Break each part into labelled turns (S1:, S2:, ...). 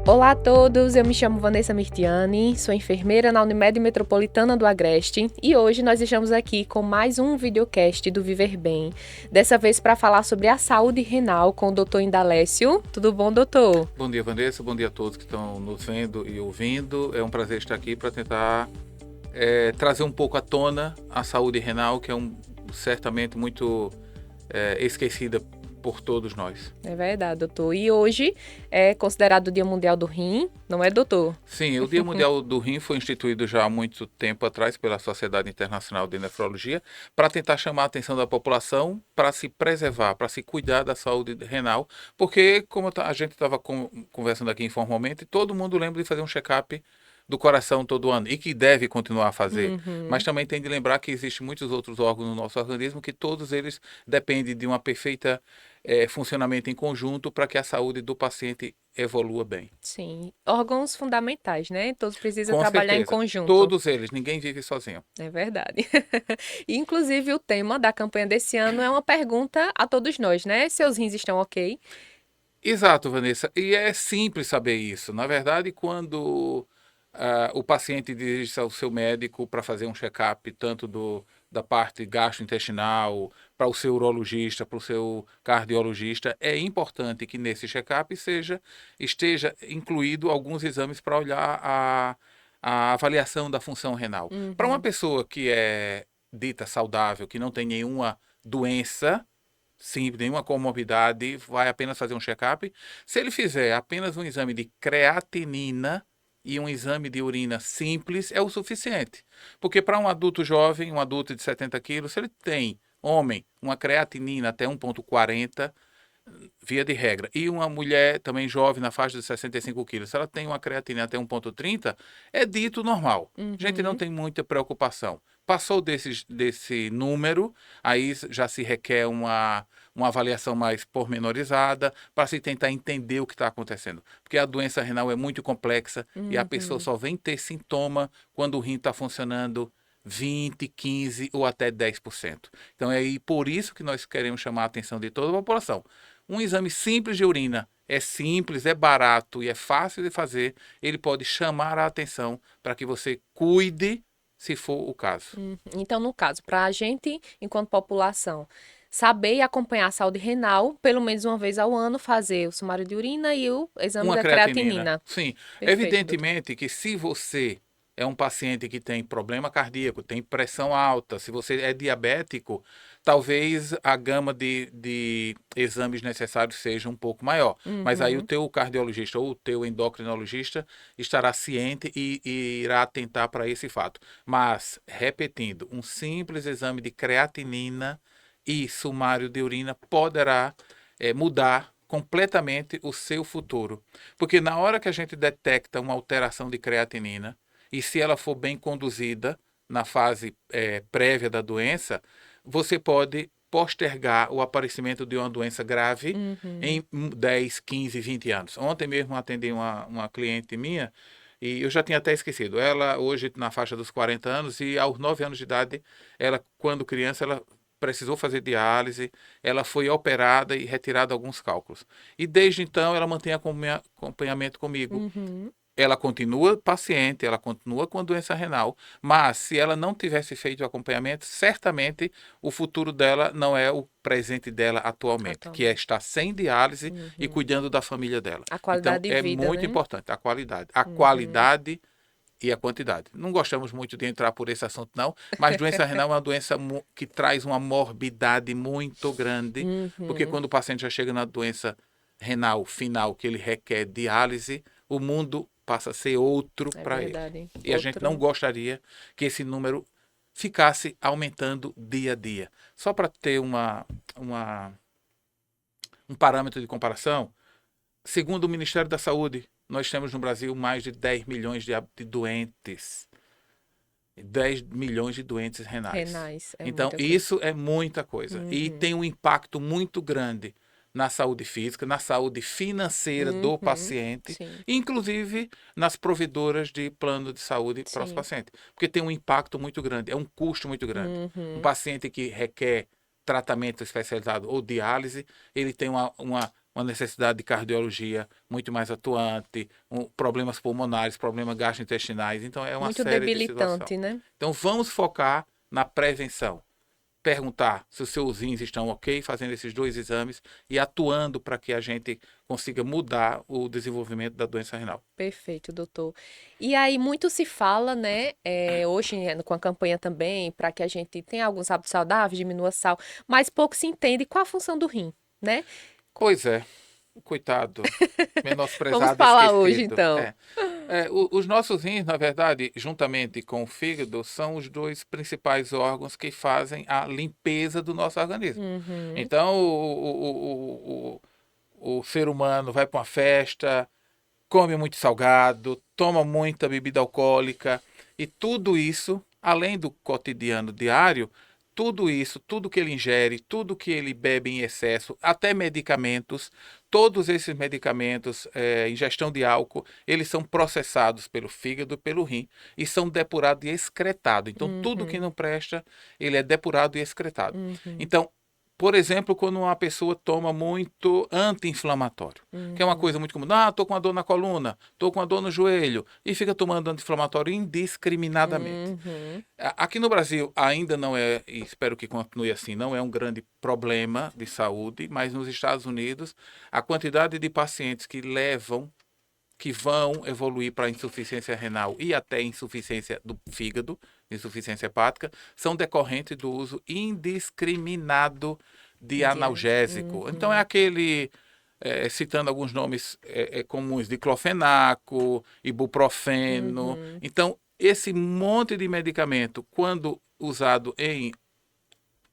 S1: Olá a todos, eu me chamo Vanessa Mirtiani, sou enfermeira na Unimed Metropolitana do Agreste e hoje nós estamos aqui com mais um videocast do Viver Bem, dessa vez para falar sobre a saúde renal com o Dr. Indalécio. Tudo bom, doutor?
S2: Bom dia, Vanessa, bom dia a todos que estão nos vendo e ouvindo. É um prazer estar aqui para tentar trazer um pouco à tona a saúde renal, que é certamente muito esquecida por todos nós.
S1: É verdade, doutor. E hoje é considerado o Dia Mundial do Rim, não é, doutor?
S2: Sim, o Dia Mundial do Rim foi instituído já há muito tempo atrás pela Sociedade Internacional de Nefrologia para tentar chamar a atenção da população para se preservar, para se cuidar da saúde renal, porque como a gente estava conversando aqui informalmente, todo mundo lembra de fazer um check-up do coração todo ano, e que deve continuar a fazer. Mas também tem de lembrar que existem muitos outros órgãos no nosso organismo que todos eles dependem de uma perfeita funcionamento em conjunto para que a saúde do paciente evolua bem.
S1: Sim, órgãos fundamentais, né? Todos precisam
S2: Com
S1: trabalhar em
S2: certeza.
S1: conjunto.
S2: Todos eles, ninguém vive sozinho.
S1: É verdade. Inclusive, o tema da campanha desse ano é uma pergunta a todos nós, né? Seus rins estão ok?
S2: Exato, Vanessa. E é simples saber isso. Na verdade, quando o paciente dirige-se ao seu médico para fazer um check-up, tanto da parte gastrointestinal, para o seu urologista, para o seu cardiologista, é importante que nesse check-up esteja incluído alguns exames para olhar a avaliação da função renal. Para uma pessoa que é dita saudável, que não tem nenhuma doença, sim, nenhuma comorbidade, vai apenas fazer um check-up. Se ele fizer apenas um exame de creatinina e um exame de urina simples, é o suficiente. Porque para um adulto jovem, um adulto de 70 quilos, se ele tem, homem, uma creatinina até 1,40, via de regra, e uma mulher também jovem, na faixa de 65 quilos, se ela tem uma creatinina até 1,30, é dito normal. A gente não tem muita preocupação. Passou desse número, aí já se requer uma avaliação mais pormenorizada para se tentar entender o que está acontecendo. Porque a doença renal é muito complexa e a pessoa só vem ter sintoma quando o rim está funcionando 20, 15 ou até 10%. Então é aí por isso que nós queremos chamar a atenção de toda a população. Um exame simples de urina é simples, é barato e é fácil de fazer. Ele pode chamar a atenção para que você cuide, se for o caso.
S1: Então, no caso, para a gente, enquanto população, saber e acompanhar a saúde renal, pelo menos uma vez ao ano, fazer o sumário de urina e o exame
S2: Uma
S1: da
S2: creatinina.
S1: creatinina.
S2: Sim,
S1: Perfeito, doutor.
S2: evidentemente que se você é um paciente que tem problema cardíaco, tem pressão alta, se você é diabético, talvez a gama de exames necessários seja um pouco maior. Mas aí o teu cardiologista ou o teu endocrinologista estará ciente e irá atentar para esse fato. Mas, repetindo, um simples exame de creatinina e sumário de urina poderá mudar completamente o seu futuro. Porque na hora que a gente detecta uma alteração de creatinina, e se ela for bem conduzida na fase prévia da doença, você pode postergar o aparecimento de uma doença grave em 10, 15, 20 anos. Ontem mesmo atendi uma cliente minha, e eu já tinha até esquecido. Ela hoje na faixa dos 40 anos e aos 9 anos de idade, ela, quando criança, ela precisou fazer diálise, ela foi operada e retirada alguns cálculos. E desde então ela mantém acompanhamento comigo. Ela continua paciente, ela continua com a doença renal, mas se ela não tivesse feito o acompanhamento, certamente o futuro dela não é o presente dela atualmente, que é estar sem diálise e cuidando da família dela.
S1: A
S2: Então,
S1: qualidade de
S2: é
S1: vida,
S2: muito
S1: né?
S2: importante a qualidade. A qualidade e a quantidade. Não gostamos muito de entrar por esse assunto, não, mas doença renal é uma doença que traz uma morbidade muito grande, porque quando o paciente já chega na doença renal final, que ele requer diálise, o mundo passa a ser outro
S1: É
S2: para ele.
S1: verdade.
S2: E a gente não gostaria que esse número ficasse aumentando dia a dia. Só para ter um parâmetro de comparação, segundo o Ministério da Saúde, nós temos no Brasil mais de 10 milhões de doentes. 10 milhões de doentes renais.
S1: Renais, é
S2: Então,
S1: muita coisa.
S2: isso é muita coisa. E tem um impacto muito grande na saúde física, na saúde financeira do paciente,
S1: Sim.
S2: inclusive nas provedoras de plano de saúde para os
S1: Sim.
S2: pacientes. Porque tem um impacto muito grande, é um custo muito grande. Um paciente que requer tratamento especializado ou diálise, ele tem uma uma necessidade de cardiologia muito mais atuante, problemas pulmonares, problemas gastrointestinais. Então, é uma
S1: Muito
S2: série de situações.
S1: debilitante, né?
S2: Então, vamos focar na prevenção. Perguntar se os seus rins estão ok, fazendo esses 2 exames e atuando para que a gente consiga mudar o desenvolvimento da doença renal.
S1: Perfeito, doutor. E aí, muito se fala, né, hoje com a campanha também, para que a gente tenha alguns hábitos saudáveis, diminua sal, mas pouco se entende qual a função do rim, né?
S2: Pois é, coitado,
S1: Vamos
S2: menosprezado,
S1: falar hoje,
S2: esquecido.
S1: então.
S2: Os nossos rins, na verdade, juntamente com o fígado, são os 2 principais órgãos que fazem a limpeza do nosso organismo.
S1: Uhum,
S2: Então, o ser humano vai para uma festa, come muito salgado, toma muita bebida alcoólica e tudo isso, além do cotidiano diário, tudo isso, tudo que ele ingere, tudo que ele bebe em excesso, até medicamentos, todos esses medicamentos, ingestão de álcool, eles são processados pelo fígado, pelo rim e são depurados e excretados. Então, tudo que
S1: uhum,
S2: não presta, ele é depurado e excretado.
S1: uhum,
S2: Então, por exemplo, quando uma pessoa toma muito anti-inflamatório, que é uma
S1: uhum,
S2: coisa muito comum. Ah, estou com uma dor na coluna, estou com uma dor no joelho, e fica tomando anti-inflamatório indiscriminadamente.
S1: uhum.
S2: Aqui no Brasil ainda não é, e espero que continue assim, não é um grande problema de saúde, mas nos Estados Unidos, a quantidade de pacientes que vão evoluir para insuficiência renal e até insuficiência do fígado, insuficiência hepática, são decorrentes do uso indiscriminado de analgésico. Então é
S1: Uhum,
S2: aquele, citando alguns nomes comuns, diclofenaco, ibuprofeno.
S1: uhum,
S2: Então, esse monte de medicamento, quando usado em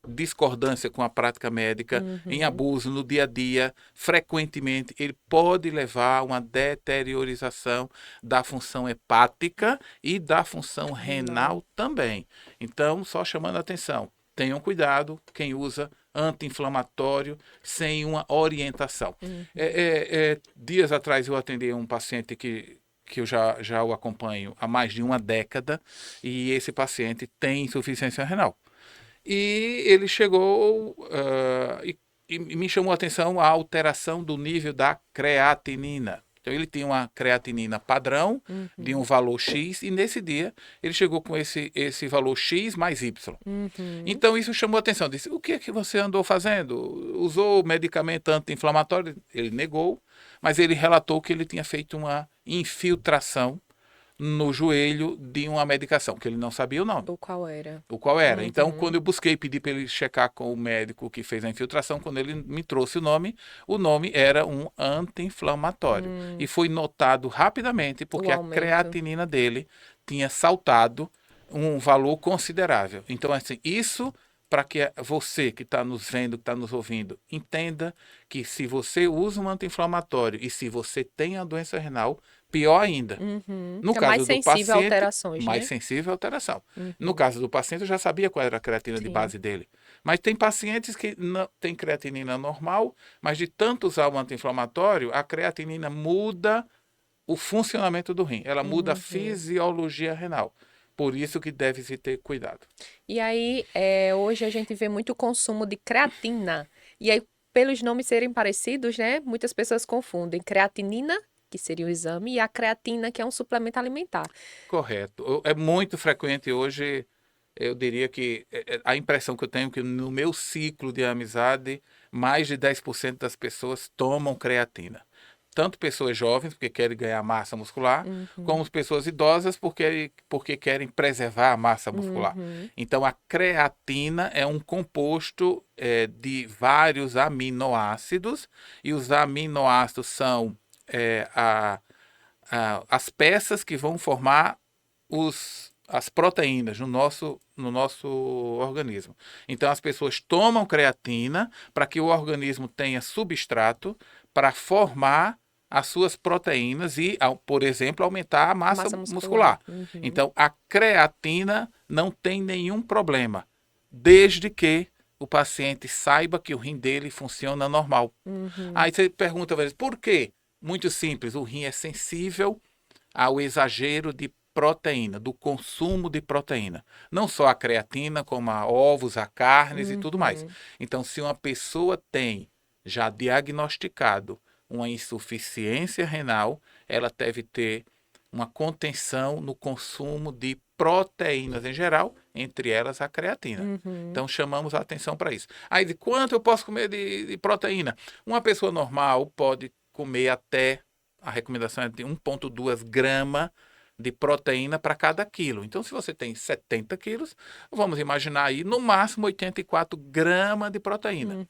S2: discordância com a prática médica, em
S1: uhum.
S2: abuso no dia a dia, frequentemente, ele pode levar a uma deteriorização da função hepática e da função
S1: Renal.
S2: renal também. Então, só chamando a atenção, tenham cuidado quem usa anti-inflamatório sem uma orientação.
S1: Uhum.
S2: Dias atrás eu atendi um paciente que eu já o acompanho há mais de uma década e esse paciente tem insuficiência renal. E ele chegou e me chamou a atenção a alteração do nível da creatinina. Então ele tinha uma creatinina padrão de um
S1: Uhum,
S2: valor X e nesse dia ele chegou com esse valor X mais Y.
S1: uhum,
S2: Então isso chamou a atenção. Disse, o que é que você andou fazendo? Usou medicamento anti-inflamatório? Ele negou, mas ele relatou que ele tinha feito uma infiltração no joelho de uma medicação, que ele não sabia o nome.
S1: o qual era?
S2: O qual era. Então,
S1: Uhum,
S2: quando eu busquei pedir para ele checar com o médico que fez a infiltração, quando ele me trouxe o nome era um anti-inflamatório. E
S1: hum,
S2: foi notado rapidamente
S1: o
S2: porque a
S1: aumento.
S2: creatinina dele tinha saltado um valor considerável. Então, assim, isso para que você que está nos vendo, que está nos ouvindo, entenda que se você usa um anti-inflamatório e se você tem a doença renal, pior ainda.
S1: Uhum.
S2: No
S1: É mais
S2: caso do
S1: sensível a
S2: paciente,
S1: alterações,
S2: mais
S1: né?
S2: sensível à alteração. No
S1: Uhum.
S2: caso do paciente, eu já sabia qual era a creatina de
S1: Sim.
S2: base dele. Mas tem pacientes que não têm creatinina normal, mas de tanto usar o anti-inflamatório, a creatinina muda o funcionamento do rim. Ela muda a
S1: Uhum.
S2: fisiologia renal. Por isso que deve se ter cuidado.
S1: E aí, hoje a gente vê muito consumo de creatina. E aí, pelos nomes serem parecidos, né? Muitas pessoas confundem creatinina, que seria o exame, e a creatina, que é um suplemento alimentar.
S2: Correto. É muito frequente hoje, eu diria que a impressão que eu tenho é que no meu ciclo de amizade, mais de 10% das pessoas tomam creatina. Tanto pessoas jovens, porque querem ganhar massa muscular,
S1: Uhum.
S2: como pessoas idosas, porque querem preservar a massa muscular.
S1: Uhum.
S2: Então, a creatina é um composto de vários aminoácidos, e os aminoácidos são as peças que vão formar as proteínas no nosso organismo. Então, as pessoas tomam creatina para que o organismo tenha substrato para formar as suas proteínas e, por exemplo, aumentar a massa
S1: Massa muscular.
S2: muscular.
S1: Uhum.
S2: Então, a creatina não tem nenhum problema, desde que o paciente saiba que o rim dele funciona normal.
S1: Uhum.
S2: Aí você pergunta, por quê? Muito simples, o rim é sensível ao exagero de proteína, do consumo de proteína. Não só a creatina, como a ovos, a carnes e tudo mais.
S1: Uhum.
S2: Então, se uma pessoa tem já diagnosticado uma insuficiência renal, ela deve ter uma contenção no consumo de proteínas em geral, entre elas a creatina. Então chamamos a atenção para isso. Aí de quanto eu posso comer de proteína? Uma pessoa normal pode comer até, a recomendação é de 1,2 gramas de proteína para cada quilo. Então, se você tem 70 quilos, vamos imaginar aí no máximo 84 gramas de proteína.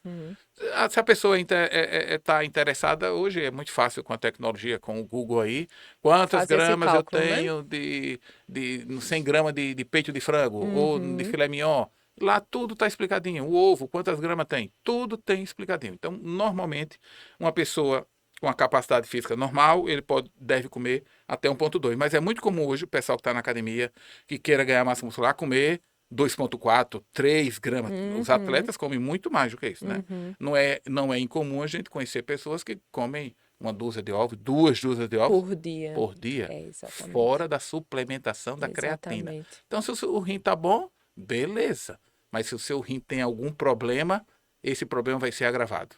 S2: Se a pessoa está interessada, hoje é muito fácil com a tecnologia, com o Google aí, quantas
S1: Fazer esse
S2: gramas
S1: cálculo,
S2: eu
S1: né?
S2: tenho de 100 gramas de peito de frango ou de filé mignon. Lá tudo está explicadinho. O ovo, quantas gramas tem? Tudo tem explicadinho. Então, normalmente, uma pessoa com a capacidade física normal, ele deve comer até 1,2. Mas é muito comum hoje o pessoal que está na academia, que queira ganhar massa muscular, comer 2,4, 3 gramas. Os atletas comem muito mais do que isso, né? Não é incomum a gente conhecer pessoas que comem uma dúzia de ovos, 2 dúzias de ovos
S1: Por dia.
S2: por dia,
S1: Exatamente.
S2: fora da suplementação da creatina.
S1: Exatamente.
S2: Então, se o seu rim está bom, beleza. Mas se o seu rim tem algum problema, esse problema vai ser agravado.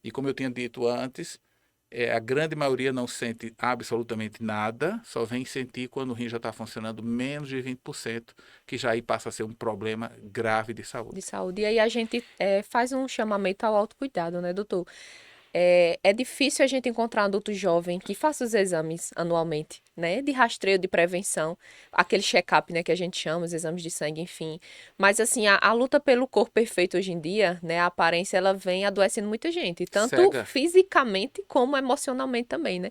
S2: E como eu tinha dito antes, a grande maioria não sente absolutamente nada, só vem sentir quando o rim já está funcionando menos de 20%, que já aí passa a ser um problema grave de saúde.
S1: De saúde. E aí a gente faz um chamamento ao autocuidado, né, doutor? É difícil a gente encontrar um adulto jovem que faça os exames anualmente, né? De rastreio, de prevenção, aquele check-up, né, que a gente chama, os exames de sangue, enfim. Mas, assim, a luta pelo corpo perfeito hoje em dia, né, a aparência, ela vem adoecendo muita gente, tanto
S2: Cega.
S1: fisicamente como emocionalmente também, né?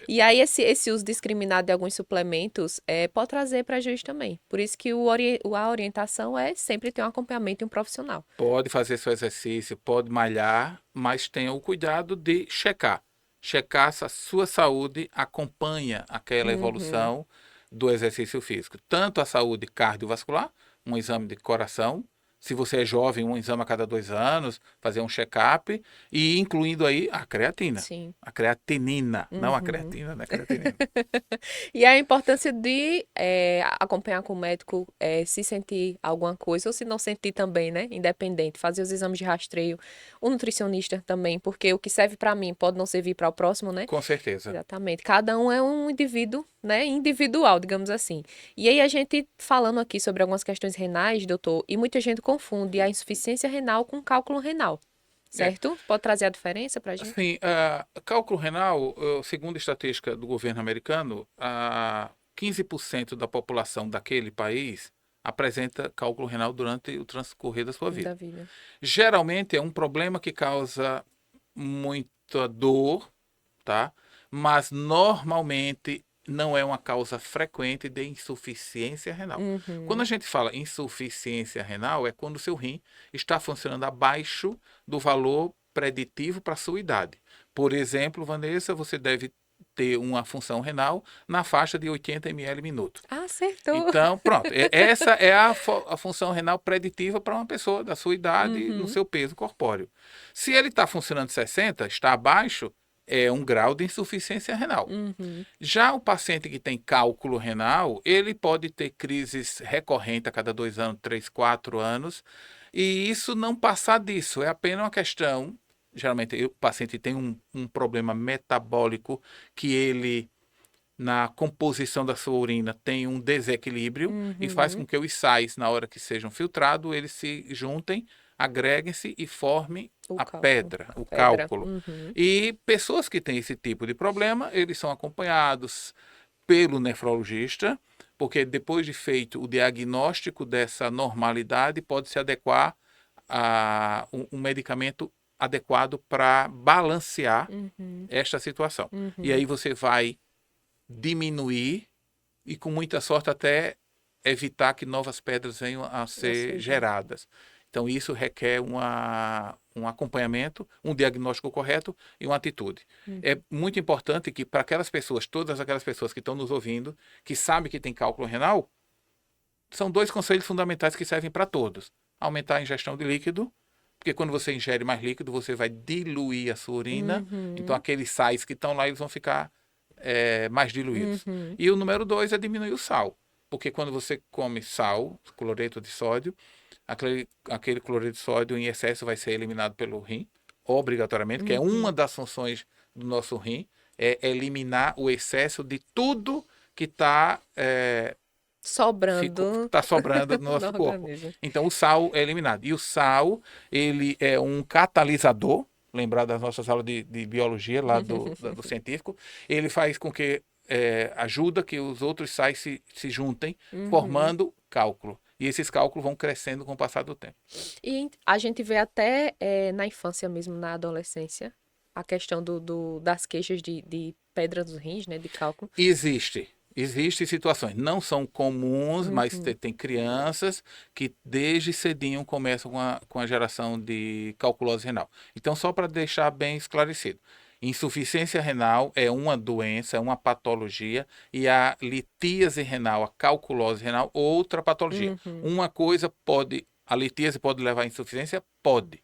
S1: E aí, esse uso discriminado de alguns suplementos pode trazer prejuízo também. Por isso que a orientação é sempre ter um acompanhamento de um profissional.
S2: Pode fazer seu exercício, pode malhar, mas tenha o cuidado de checar. Checar se a sua saúde acompanha aquela evolução do exercício físico. Tanto a saúde cardiovascular, um exame de coração, se você é jovem, um exame a cada 2 anos, fazer um check-up, e incluindo aí a creatina.
S1: Sim.
S2: A creatinina, não a creatina, né? Creatinina.
S1: E a importância de acompanhar com o médico, se sentir alguma coisa, ou se não sentir também, né? Independente, fazer os exames de rastreio, o nutricionista também, porque o que serve para mim pode não servir para o próximo, né?
S2: Com certeza.
S1: Exatamente. Cada um é um indivíduo, né? Individual, digamos assim. E aí a gente falando aqui sobre algumas questões renais, doutor, e muita gente confunde a insuficiência renal com cálculo renal, certo? Pode trazer a diferença para a gente?
S2: Assim, cálculo renal, segundo a estatística do governo americano, 15% da população daquele país apresenta cálculo renal durante o transcorrer da sua vida.
S1: Da vida.
S2: Geralmente é um problema que causa muita dor, tá? Mas normalmente não é uma causa frequente de insuficiência renal. Quando a gente fala insuficiência renal, é quando o seu rim está funcionando abaixo do valor preditivo para a sua idade. Por exemplo, Vanessa, você deve ter uma função renal na faixa de 80 ml minuto.
S1: Acertou.
S2: Então, pronto. Essa é a função renal preditiva para uma pessoa da sua idade, no seu peso corpóreo. Se ele está funcionando 60, está abaixo, é um grau de insuficiência renal. Já o paciente que tem cálculo renal, ele pode ter crises recorrentes a cada 2 anos, 3, 4 anos, e isso não passar disso. É apenas uma questão, geralmente o paciente tem um problema metabólico que ele, na composição da sua urina, tem um desequilíbrio e faz com que os sais, na hora que sejam filtrados, eles se juntem, agreguem-se e formem a pedra, o cálculo. E pessoas que têm esse tipo de problema, eles são acompanhados pelo nefrologista, porque depois de feito o diagnóstico dessa normalidade, pode se adequar a um medicamento adequado para balancear esta situação. E aí você vai diminuir e, com muita sorte, até evitar que novas pedras venham a ser geradas. Então, isso requer um acompanhamento, um diagnóstico correto e uma atitude. É muito importante que, para aquelas pessoas, todas aquelas pessoas que estão nos ouvindo, que sabem que tem cálculo renal, são 2 conselhos fundamentais que servem para todos. Aumentar a ingestão de líquido, porque quando você ingere mais líquido, você vai diluir a sua urina. Então, aqueles sais que estão lá, eles vão ficar mais diluídos. E o número 2 é diminuir o sal. Porque quando você come sal, cloreto de sódio, aquele cloreto de sódio em excesso vai ser eliminado pelo rim, obrigatoriamente, que é uma das funções do nosso rim, é eliminar o excesso de tudo que está
S1: Sobrando
S2: sobrando no
S1: no
S2: nosso corpo.
S1: organismo.
S2: Então, o sal é eliminado. E o sal, ele é um catalisador, lembrar das nossas aulas de biologia, lá do científico, ele faz com que, ajuda que os outros sais se juntem, formando cálculo. E esses cálculos vão crescendo com o passar do tempo.
S1: E a gente vê até na infância mesmo, na adolescência, a questão das queixas de pedra dos rins, né, de cálculo.
S2: Existem situações, não são comuns, mas tem crianças que desde cedinho começam com a geração de calculose renal. Então, só para deixar bem esclarecido, insuficiência renal é uma doença, é uma patologia, e a litíase renal, a calculose renal, outra patologia. Uma coisa a litíase pode levar à insuficiência? Pode.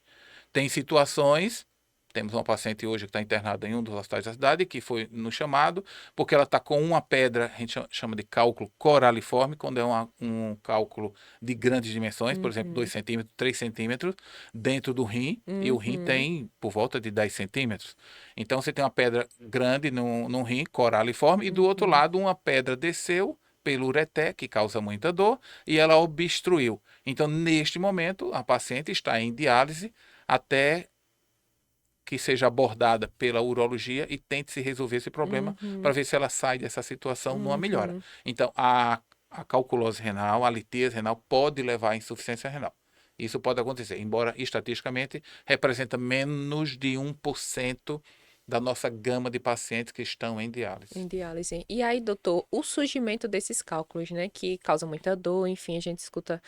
S2: Tem situações. Temos uma paciente hoje que está internada em um dos hospitais da cidade, que foi no chamado, porque ela está com uma pedra, a gente chama de cálculo coraliforme, quando é um cálculo de grandes dimensões, por exemplo, 2 centímetros, 3 centímetros, dentro do rim, e o rim tem por volta de 10 centímetros. Então, você tem uma pedra grande no rim, coraliforme, e do outro lado, uma pedra desceu pelo ureter, que causa muita dor, e ela obstruiu. Então, neste momento, a paciente está em diálise até que seja abordada pela urologia e tente se resolver esse problema para ver se ela sai dessa situação numa melhora. Então, a calculose renal, a litíase renal pode levar à insuficiência renal. Isso pode acontecer, embora estatisticamente representa menos de 1% da nossa gama de pacientes que estão em diálise.
S1: Em diálise. E aí, doutor, o surgimento desses cálculos, né, que causa muita dor, enfim, a gente escuta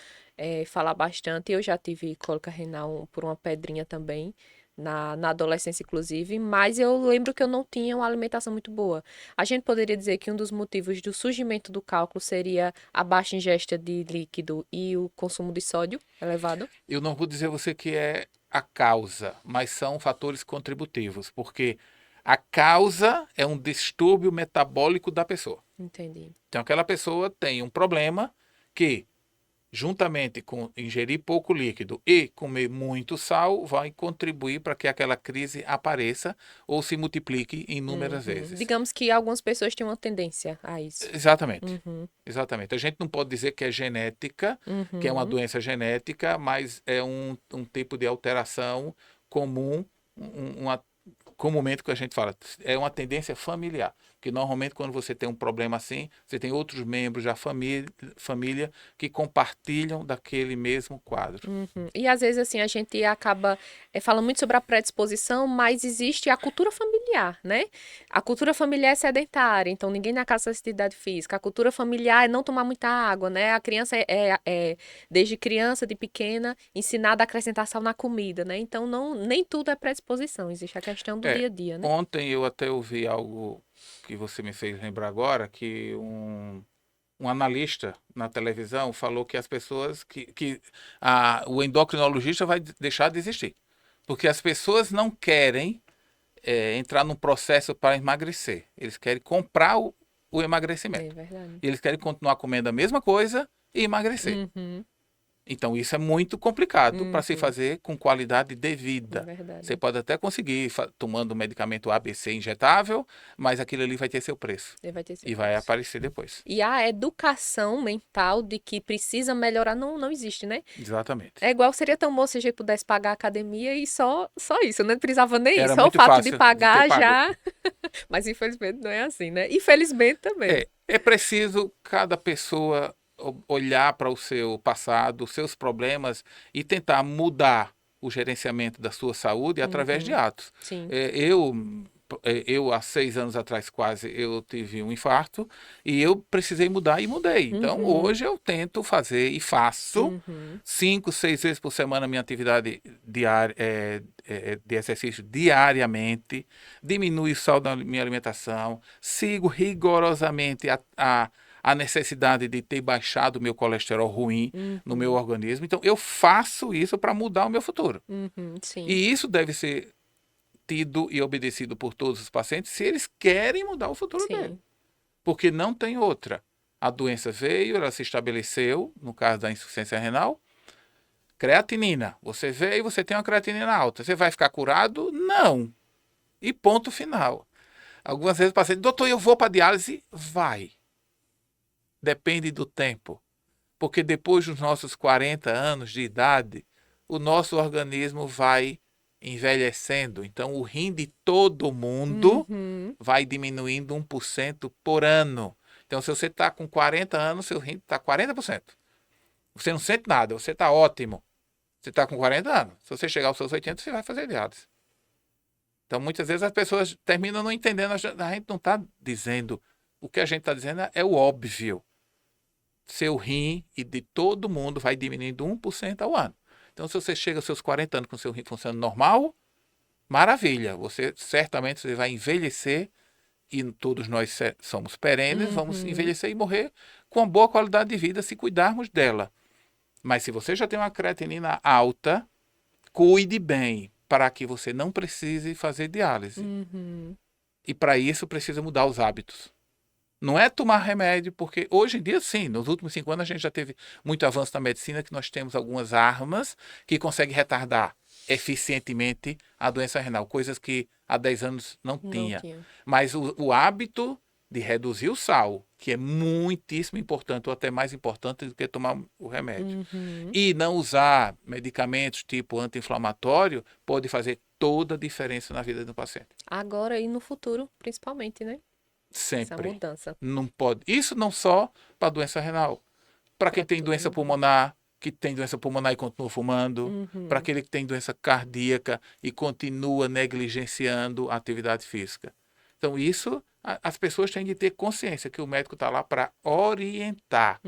S1: falar bastante. Eu já tive cólica renal por uma pedrinha também, na adolescência, inclusive, mas eu lembro que eu não tinha uma alimentação muito boa. A gente poderia dizer que um dos motivos do surgimento do cálculo seria a baixa ingesta de líquido e o consumo de sódio elevado?
S2: Eu não vou dizer a você que é a causa, mas são fatores contributivos, porque a causa é um distúrbio metabólico da pessoa.
S1: Entendi.
S2: Então, aquela pessoa tem um problema que, juntamente com ingerir pouco líquido e comer muito sal, vai contribuir para que aquela crise apareça ou se multiplique inúmeras vezes.
S1: Digamos que algumas pessoas têm uma tendência a isso.
S2: Exatamente. Exatamente. A gente não pode dizer que é genética, que é uma doença genética, mas é um tipo de alteração comum, comumente que a gente fala, é uma tendência familiar. Que normalmente quando você tem um problema assim, você tem outros membros da família que compartilham daquele mesmo quadro.
S1: E às vezes assim a gente acaba falando muito sobre a predisposição, mas existe a cultura familiar, né? A cultura familiar é sedentária, então ninguém na casa faz atividade física. A cultura familiar é não tomar muita água, né? A criança desde criança, de pequena, ensinada a acrescentar sal na comida, né? Então nem tudo é predisposição, existe a questão do dia a dia, né?
S2: Ontem eu até ouvi algo que você me fez lembrar agora, que um analista na televisão falou que as pessoas, o endocrinologista vai deixar de existir. Porque as pessoas não querem entrar num processo para emagrecer. Eles querem comprar o emagrecimento.
S1: É verdade.
S2: Eles querem continuar comendo a mesma coisa e emagrecer. Então, isso é muito complicado para se fazer com qualidade de vida.
S1: É verdade.
S2: Você pode até conseguir tomando o medicamento ABC injetável, mas aquilo ali vai ter seu preço. E vai aparecer depois.
S1: E a educação mental de que precisa melhorar não existe, né?
S2: Exatamente.
S1: É igual seria tão bom se a gente pudesse pagar a academia e só isso, né? Não precisava nem
S2: Era
S1: isso. Só o
S2: muito
S1: fato
S2: fácil
S1: de pagar
S2: de ter
S1: já. Mas infelizmente não é assim, né? Infelizmente também.
S2: É preciso cada pessoa olhar para o seu passado, os seus problemas e tentar mudar o gerenciamento da sua saúde através de atos.
S1: Sim.
S2: Eu há 6 anos atrás quase eu tive um infarto e eu precisei mudar e mudei. Então hoje eu tento fazer e faço 5, 6 vezes por semana minha atividade diária, de exercício diariamente, diminui o sal da minha alimentação, sigo rigorosamente a necessidade de ter baixado o meu colesterol ruim no meu organismo. Então, eu faço isso para mudar o meu futuro.
S1: Sim.
S2: E isso deve ser tido e obedecido por todos os pacientes se eles querem mudar o futuro dele. Porque não tem outra. A doença veio, ela se estabeleceu, no caso da insuficiência renal, Creatinina. Você vê e você tem uma creatinina alta. Você vai ficar curado? Não. E ponto final. Algumas vezes o paciente, doutor, eu vou para diálise? Vai. Depende do tempo. Porque depois dos nossos 40 anos de idade, o nosso organismo vai envelhecendo. Então, o rim de todo mundo vai diminuindo 1% por ano. Então, se você está com 40 anos, seu rim está 40%. Você não sente nada, você está ótimo. Você está com 40 anos. Se você chegar aos seus 80, você vai fazer diálise. Então, muitas vezes as pessoas terminam não entendendo. A gente não está dizendo. O que a gente está dizendo é o óbvio. Seu rim e de todo mundo vai diminuindo 1% ao ano. Então, se você chega aos seus 40 anos com seu rim funcionando normal, maravilha. Você certamente você vai envelhecer e todos nós somos perenes, vamos envelhecer e morrer com uma boa qualidade de vida se cuidarmos dela. Mas se você já tem uma creatinina alta, cuide bem para que você não precise fazer diálise. E para isso precisa mudar os hábitos. Não é tomar remédio, porque hoje em dia, sim, nos últimos 5 anos a gente já teve muito avanço na medicina, que nós temos algumas armas que conseguem retardar eficientemente a doença renal, coisas que há 10 anos não tinha. Mas o hábito de reduzir o sal, que é muitíssimo importante, ou até mais importante do que tomar o remédio. E não usar medicamentos tipo anti-inflamatório pode fazer toda a diferença na vida do paciente.
S1: Agora e no futuro, principalmente, né?
S2: Sempre.
S1: Essa mudança.
S2: Não pode. Isso não só para doença renal. Para quem tem doença pulmonar, que tem doença pulmonar e continua fumando. Para aquele que tem doença cardíaca e continua negligenciando a atividade física. Então, isso, as pessoas têm de ter consciência que o médico está lá para orientar.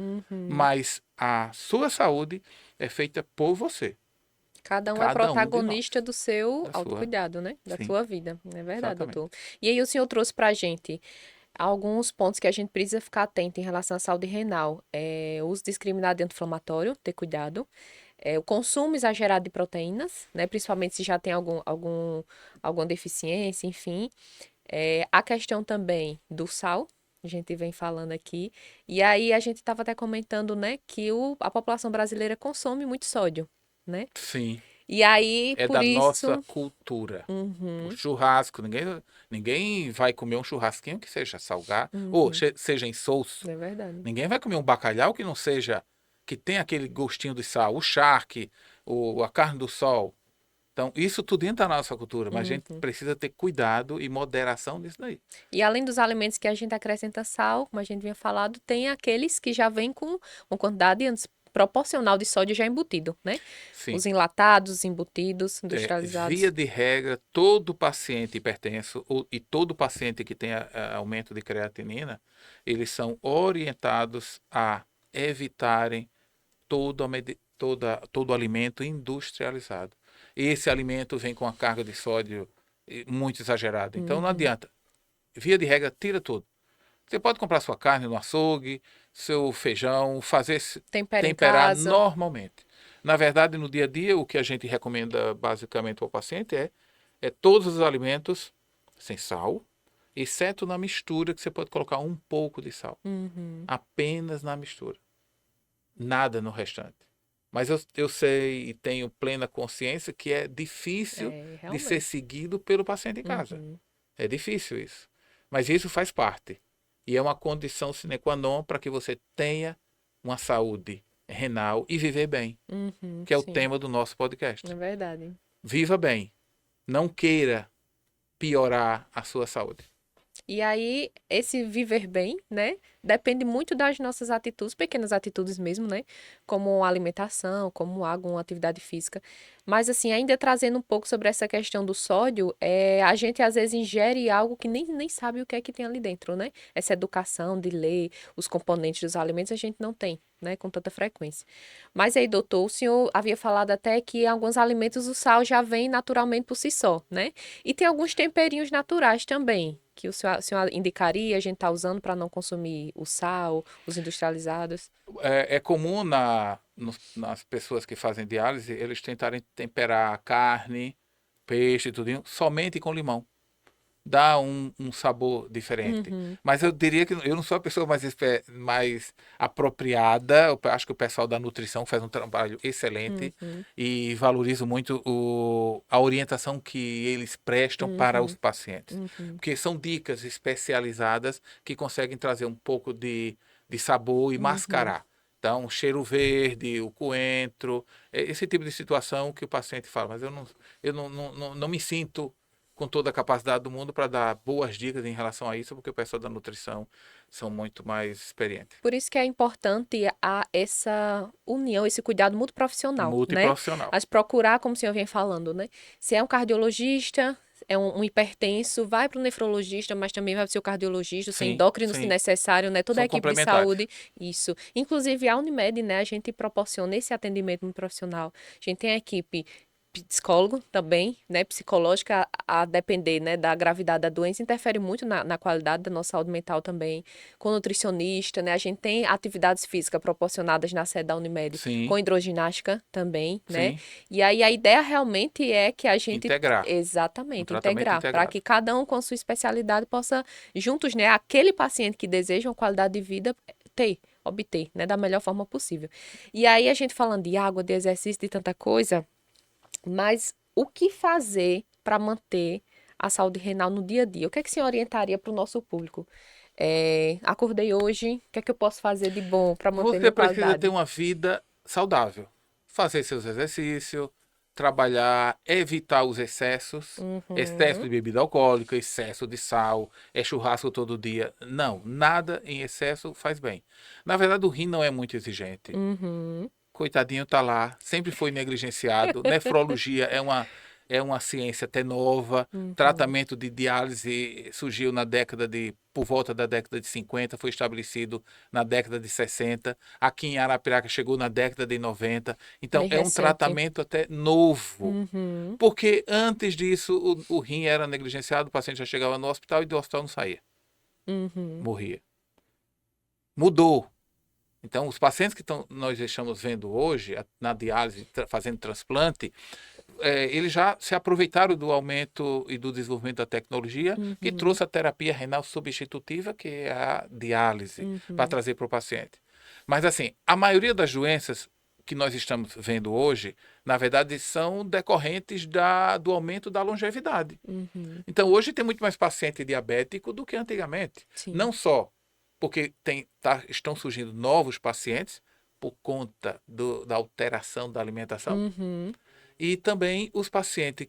S2: Mas a sua saúde é feita por você.
S1: Cada um é protagonista do seu autocuidado, né? Da
S2: Sim.
S1: sua vida. É verdade,
S2: Exatamente.
S1: doutor. E aí o senhor trouxe pra gente alguns pontos que a gente precisa ficar atento em relação à saúde renal. O uso discriminado de anti-inflamatório, ter cuidado. O consumo exagerado de proteínas, né? Principalmente se já tem alguma deficiência, enfim. A questão também do sal, a gente vem falando aqui. E aí a gente estava até comentando, né, que a população brasileira consome muito sódio, né?
S2: Sim.
S1: E aí,
S2: É
S1: por
S2: da
S1: isso...
S2: nossa cultura. O churrasco, ninguém vai comer um churrasquinho que seja salgado, ou seja insosso.
S1: É verdade.
S2: Ninguém vai comer um bacalhau que não seja, que tem aquele gostinho de sal, o charque, a carne do sol. Então, isso tudo entra na nossa cultura, mas a gente precisa ter cuidado e moderação nisso daí.
S1: E além dos alimentos que a gente acrescenta sal, como a gente vinha falado, tem aqueles que já vêm com uma quantidade proporcional de sódio já embutido, né?
S2: Sim.
S1: Os enlatados, os embutidos, industrializados.
S2: Via de regra, todo paciente hipertenso e todo paciente que tem aumento de creatinina, eles são orientados a evitarem todo alimento industrializado. Esse alimento vem com a carga de sódio muito exagerada. Então não adianta. Via de regra, tira tudo. Você pode comprar sua carne no açougue, seu feijão, temperar normalmente. Na verdade, no dia a dia, o que a gente recomenda basicamente para o paciente é todos os alimentos sem sal, exceto na mistura, que você pode colocar um pouco de sal. Apenas na mistura. Nada no restante. Mas eu sei e tenho plena consciência que é difícil de ser seguido pelo paciente em casa. É difícil isso. Mas isso faz parte. E é uma condição sine qua non para que você tenha uma saúde renal e viver bem, que é o tema do nosso podcast.
S1: É verdade.
S2: Viva bem. Não queira piorar a sua saúde.
S1: E aí, esse viver bem, né, depende muito das nossas atitudes, pequenas atitudes mesmo, né, como alimentação, como água, uma atividade física. Mas, assim, ainda trazendo um pouco sobre essa questão do sódio, a gente às vezes ingere algo que nem sabe o que é que tem ali dentro, né? Essa educação de ler os componentes dos alimentos a gente não tem, né, com tanta frequência. Mas aí, doutor, o senhor havia falado até que em alguns alimentos o sal já vem naturalmente por si só, né? E tem alguns temperinhos naturais também, que o senhor indicaria a gente tá usando para não consumir o sal, os industrializados?
S2: É comum nas pessoas que fazem diálise, eles tentarem temperar carne, peixe, tudinho, somente com limão. dá um sabor diferente.
S1: Uhum.
S2: Mas eu diria que eu não sou a pessoa mais apropriada. Eu acho que o pessoal da nutrição faz um trabalho excelente
S1: Uhum.
S2: e valorizo muito a orientação que eles prestam para os
S1: Uhum.
S2: pacientes.
S1: Uhum.
S2: Porque são dicas especializadas que conseguem trazer um pouco de sabor e
S1: Uhum.
S2: mascarar. Então, cheiro verde, o coentro, esse tipo de situação que o paciente fala, mas eu não me sinto com toda a capacidade do mundo para dar boas dicas em relação a isso, porque o pessoal da nutrição são muito mais experientes.
S1: Por isso que é importante essa união, esse cuidado muito profissional, né?
S2: Multiprofissional.
S1: Mas procurar, como o senhor vem falando, né? Se é um cardiologista, é um hipertenso, vai para o nefrologista, mas também vai para o seu cardiologista, o seu
S2: Sim,
S1: endócrino, se
S2: sim.
S1: necessário, né? Toda a
S2: São
S1: equipe de
S2: complementares.
S1: saúde, isso. Inclusive, a Unimed, né? A gente proporciona esse atendimento muito profissional. A gente tem a equipe psicólogo também, né, psicológica, a depender, né, da gravidade da doença, interfere muito na qualidade da nossa saúde mental também, com nutricionista, né, a gente tem atividades físicas proporcionadas na sede da Unimed,
S2: Sim,
S1: com hidroginástica também, né,
S2: sim.
S1: e aí a ideia realmente é que a gente,
S2: Integrar. Um
S1: exatamente,
S2: tratamento
S1: integrar, para
S2: integrado.
S1: que cada um com sua especialidade possa, juntos, né, aquele paciente que deseja uma qualidade de vida, obter, né, da melhor forma possível. E aí a gente falando de água, de exercício, de tanta coisa, mas o que fazer para manter a saúde renal no dia a dia? O que é que você orientaria para o nosso público? Acordei hoje, o que é que eu posso fazer de bom para manter
S2: Você
S1: minha
S2: precisa ter
S1: qualidade?
S2: uma vida saudável. Fazer seus exercícios, trabalhar, evitar os excessos. Excesso
S1: Uhum,
S2: de bebida alcoólica, excesso de sal, churrasco todo dia. Não, nada em excesso faz bem. Na verdade, o rim não é muito exigente.
S1: uhum,
S2: Coitadinho tá lá, sempre foi negligenciado. Nefrologia é uma ciência até nova.
S1: uhum.
S2: Tratamento de diálise surgiu por volta da década de 50, foi estabelecido na década de 60. Aqui em Arapiraca chegou na década de 90. Então
S1: Bem
S2: é um
S1: recente.
S2: tratamento até novo.
S1: Uhum,
S2: Porque antes disso o rim era negligenciado, o paciente já chegava no hospital e do hospital não saía,
S1: uhum.
S2: morria. Mudou. Então, os pacientes que nós estamos vendo hoje, na diálise, fazendo transplante, eles já se aproveitaram do aumento e do desenvolvimento da tecnologia que
S1: Uhum,
S2: trouxe a terapia renal substitutiva, que é a diálise, para
S1: uhum,
S2: trazer para o paciente. Mas, assim, a maioria das doenças que nós estamos vendo hoje, na verdade, são decorrentes do aumento da longevidade.
S1: uhum.
S2: Então, hoje tem muito mais paciente diabético do que antigamente.
S1: Sim.
S2: Não só porque estão surgindo novos pacientes por conta da alteração da alimentação,
S1: Uhum,
S2: e também os pacientes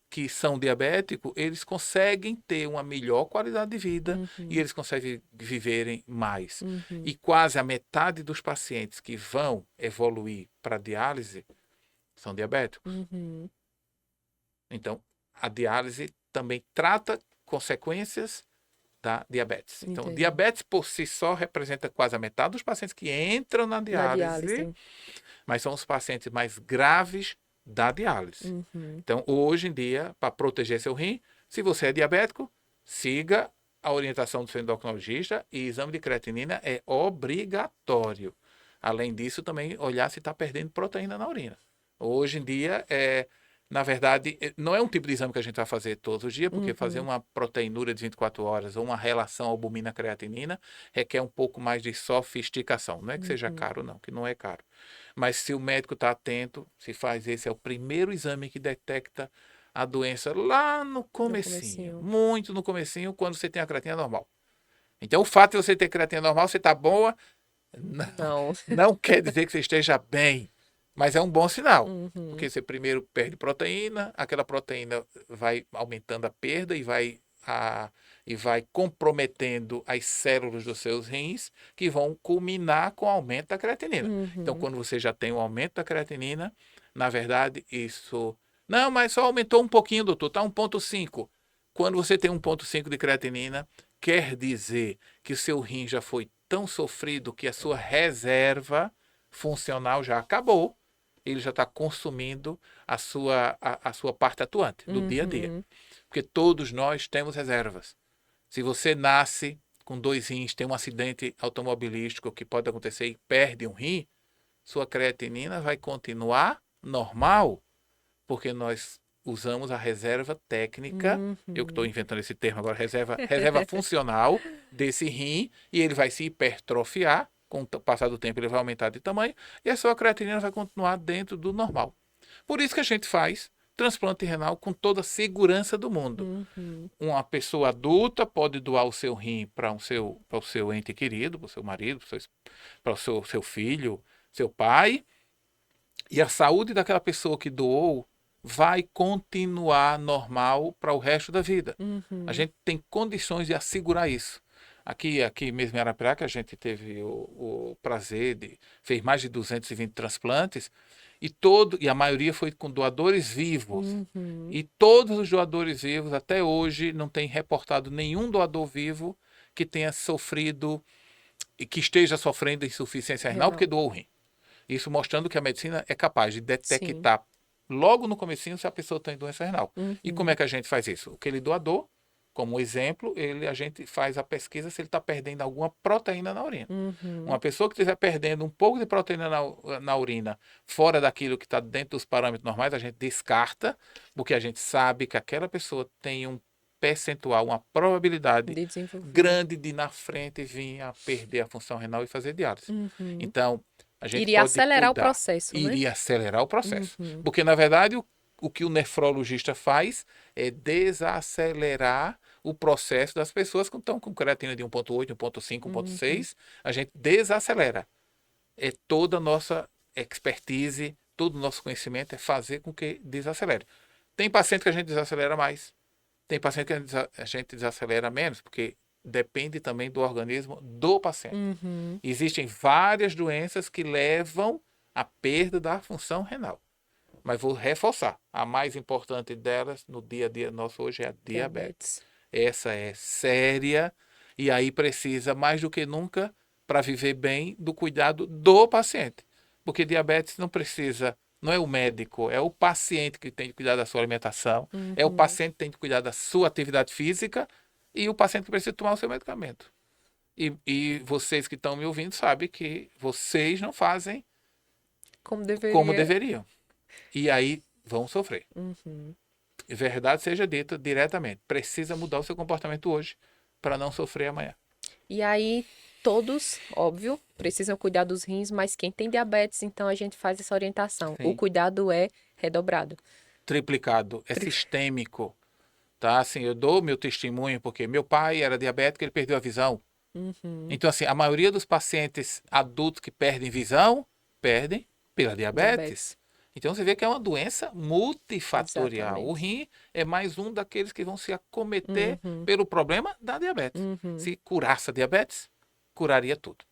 S2: que são diabéticos, eles conseguem ter uma melhor qualidade de vida e
S1: uhum,
S2: eles conseguem viverem mais.
S1: uhum,
S2: E quase a metade dos pacientes que vão evoluir para diálise são diabéticos.
S1: uhum.
S2: Então, a diálise também trata consequências da diabetes. Então,
S1: Entendi.
S2: diabetes por si só representa quase a metade dos pacientes que entram na
S1: Na
S2: diálise,
S1: diálise.
S2: mas são os pacientes mais graves da diálise.
S1: Uhum.
S2: Então, hoje em dia, para proteger seu rim, se você é diabético, siga a orientação do seu endocrinologista e exame de creatinina é obrigatório. Além disso, também olhar se está perdendo proteína na urina. Hoje em dia, na verdade, não é um tipo de exame que a gente vai fazer todos os dias, porque fazer
S1: Uhum.
S2: uma proteinúria de 24 horas ou uma relação albumina-creatinina requer um pouco mais de sofisticação. Não é que seja
S1: Uhum.
S2: caro, não, que não é caro. Mas se o médico está atento, se faz esse, é o primeiro exame que detecta a doença lá no
S1: No
S2: comecinho,
S1: comecinho.
S2: muito no comecinho, quando você tem a creatina normal. Então, o fato de você ter creatina normal, você está boa, não,
S1: Não.
S2: não quer dizer que você esteja bem, mas é um bom sinal.
S1: Uhum.
S2: Porque você primeiro perde proteína, aquela proteína vai aumentando a perda e vai comprometendo as células dos seus rins, que vão culminar com o aumento da creatinina. Então,
S1: Uhum.
S2: quando você já tem o aumento da creatinina, na verdade, isso. Não, mas só aumentou um pouquinho, doutor, está 1,5. Quando você tem 1,5 de creatinina, quer dizer que o seu rim já foi tão sofrido que a sua reserva funcional já acabou. Ele já está consumindo a sua parte atuante do dia a dia.
S1: Uhum.
S2: Porque todos nós temos reservas. Se você nasce com 2 rins, tem um acidente automobilístico que pode acontecer e perde um rim, sua creatinina vai continuar normal, porque usamos a reserva técnica, eu que estou inventando esse termo agora, reserva funcional desse rim, e ele vai se hipertrofiar, com o passar do tempo ele vai aumentar de tamanho, e a sua creatinina vai continuar dentro do normal. Por isso que a gente faz transplante renal com toda a segurança do mundo. Uma pessoa adulta pode doar o seu rim para o seu ente querido, para o seu marido, para o seu filho, seu pai, e a saúde daquela pessoa que doou vai continuar normal para o resto da vida. A gente tem condições de assegurar isso. Aqui mesmo em Arapiraca, a gente teve o prazer fez mais de 220 transplantes, e a maioria foi com doadores vivos. E todos os doadores vivos, até hoje, não tem reportado nenhum doador vivo que tenha sofrido e que esteja sofrendo insuficiência renal porque doou o rim. Isso mostrando que a medicina é capaz de detectar logo no comecinho se a pessoa tem doença renal. E como é que a gente faz isso? Aquele doador, como exemplo, a gente faz a pesquisa se ele está perdendo alguma proteína na urina. Uma pessoa que estiver perdendo um pouco de proteína na urina, fora daquilo que está dentro dos parâmetros normais, a gente descarta, porque a gente sabe que aquela pessoa tem um percentual, uma probabilidade grande de na frente vir a perder a função renal e fazer diálise. Então, a gente
S1: iria acelerar o processo, né?
S2: Iria acelerar o processo. Porque, na verdade, o que o nefrologista faz é desacelerar o processo das pessoas que estão com creatina de 1,8, 1,5, 1,6. A gente desacelera. É toda a nossa expertise, todo o nosso conhecimento é fazer com que desacelere. Tem paciente que a gente desacelera mais. Tem paciente que a gente desacelera menos, porque depende também do organismo do paciente. Existem várias doenças que levam à perda da função renal. Mas vou reforçar, a mais importante delas no dia a dia nosso hoje é a diabetes. Essa é séria e aí precisa mais do que nunca, para viver bem, do cuidado do paciente. Porque diabetes não é o médico, é o paciente que tem que cuidar da sua alimentação, é o paciente que tem que cuidar da sua atividade física e o paciente que precisa tomar o seu medicamento. E vocês que estão me ouvindo sabem que vocês não fazem como deveriam. E aí vão sofrer. Verdade seja dita diretamente. Precisa mudar o seu comportamento hoje para não sofrer amanhã.
S1: E aí todos, óbvio, precisam cuidar dos rins, mas quem tem diabetes, então a gente faz essa orientação. Sim. O cuidado é redobrado.
S2: Triplicado, é sistêmico. Tá? Assim, eu dou meu testemunho porque meu pai era diabético, ele perdeu a visão. Então, assim, a maioria dos pacientes adultos que perdem visão, perdem pela diabetes. Então, você vê que é uma doença multifatorial. Exatamente. O rim é mais um daqueles que vão se acometer pelo problema da diabetes. Se curasse a diabetes, curaria tudo.